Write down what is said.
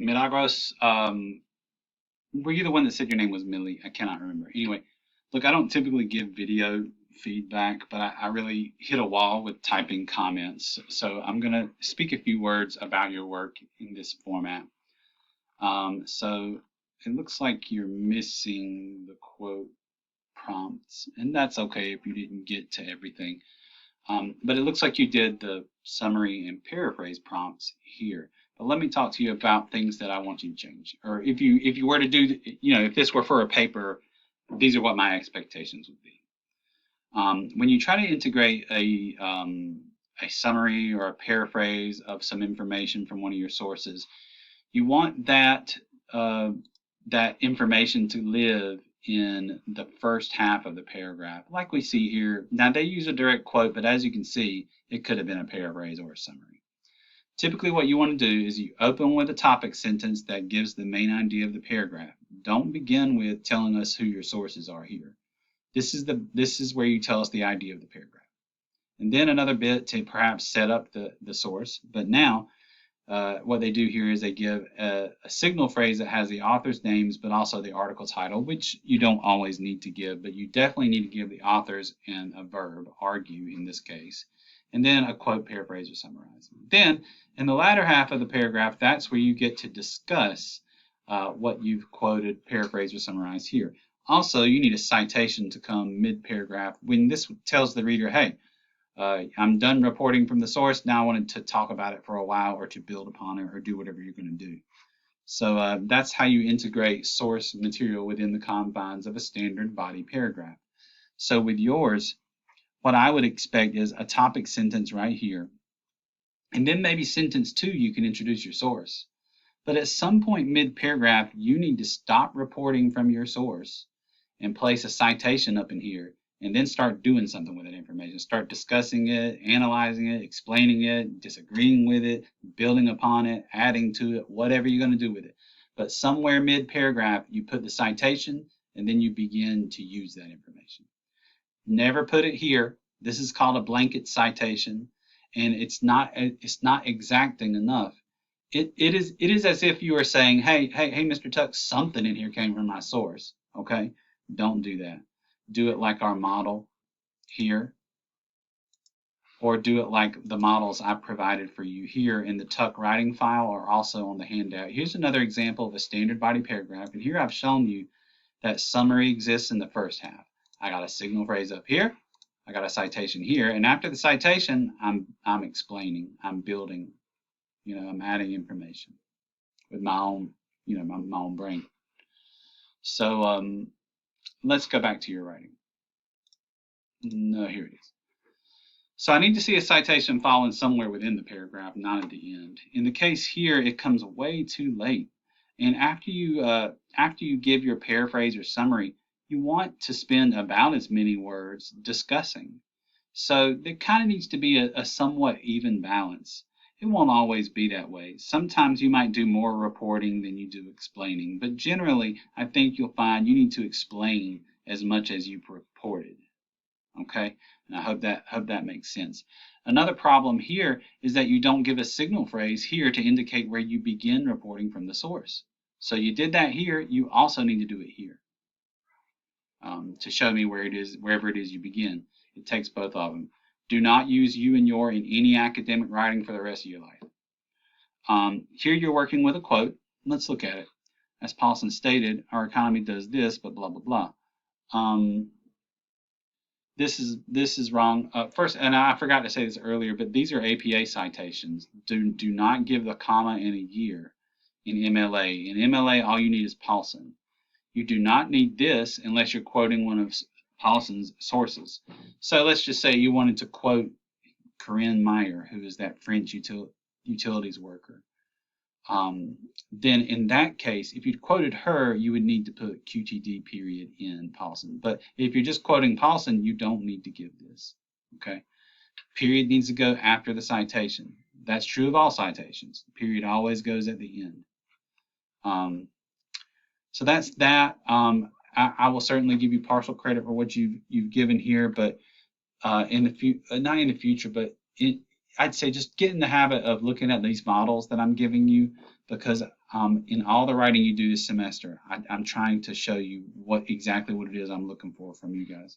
Milagros, were you the one that said your name was Millie? I cannot remember. Anyway, look, I don't typically give video feedback, but I really hit a wall with typing comments. So I'm going to speak a few words about your work in this format. So it looks like you're missing the quote prompts, and that's okay if you didn't get to everything. But it looks like you did the summary and paraphrase prompts here. But let me talk to you about things that I want you to change. Or if you were to do, if this were for a paper, these are what my expectations would be. When you try to integrate a summary or a paraphrase of some information from one of your sources, you want that information to live in the first half of the paragraph, like we see here. Now they use a direct quote, but as you can see, it could have been a paraphrase or a summary. Typically what you want to do is you open with a topic sentence that gives the main idea of the paragraph. Don't begin with telling us who your sources are here. This is where you tell us the idea of the paragraph. And then another bit to perhaps set up the source. But now what they do here is they give a signal phrase that has the author's names, but also the article title, which you don't always need to give, but you definitely need to give the authors and a verb, argue in this case, and then a quote, paraphrase, or summarize. Then in the latter half of the paragraph, that's where you get to discuss what you've quoted, paraphrased, or summarized here. Also, you need a citation to come mid-paragraph when this tells the reader, hey, I'm done reporting from the source. Now I wanted to talk about it for a while or to build upon it or do whatever you're going to do. So that's how you integrate source material within the confines of a standard body paragraph. So with yours, what I would expect is a topic sentence right here. And then maybe sentence 2, you can introduce your source. But at some point mid-paragraph, you need to stop reporting from your source and place a citation up in here, and then start doing something with that information. Start discussing it, analyzing it, explaining it, disagreeing with it, building upon it, adding to it, whatever you're going to do with it. But somewhere mid-paragraph, you put the citation, and then you begin to use that information. Never put it here. This is called a blanket citation, and it's not exacting enough. It is as if you are saying, hey, Mr. Tuck, something in here came from my source. Okay? Don't do that. Do it like our model here, or do it like the models I provided for you here in the Tuck writing file or also on the handout. Here's another example of a standard body paragraph, and here I've shown you that summary exists in the first half. I got a signal phrase up here, I got a citation here, and after the citation, I'm explaining, I'm building, I'm adding information with my own, my own brain. So let's go back to your writing. No, here it is. So I need to see a citation falling somewhere within the paragraph, not at the end. In the case here, it comes way too late. And after you give your paraphrase or summary, you want to spend about as many words discussing. So there kind of needs to be a somewhat even balance. It won't always be that way. Sometimes you might do more reporting than you do explaining, but generally, I think you'll find you need to explain as much as you reported. Okay, and I hope that makes sense. Another problem here is that you don't give a signal phrase here to indicate where you begin reporting from the source. So you did that here, you also need to do it here to show me where it is, wherever it is you begin. It takes both of them. Do not use you and your in any academic writing for the rest of your life. Here you're working with a quote. Let's look at it. As Paulsen stated, our economy does this, but blah, blah, blah. This is wrong. First, and I forgot to say this earlier, but these are APA citations. Do not give the comma and a year in MLA. In MLA, all you need is Paulsen. You do not need this unless you're quoting one of Paulsen's sources. So let's just say you wanted to quote Corinne Meyer, who is that French utilities worker. Then in that case, if you'd quoted her, you would need to put QTD period in Paulsen. But if you're just quoting Paulsen, you don't need to give this. Okay? Period needs to go after the citation. That's true of all citations. The period always goes at the end. So that's that. I will certainly give you partial credit for what you've given here, but not in the future, but I'd say just get in the habit of looking at these models that I'm giving you. because in all the writing you do this semester, I'm trying to show you exactly what it is I'm looking for from you guys.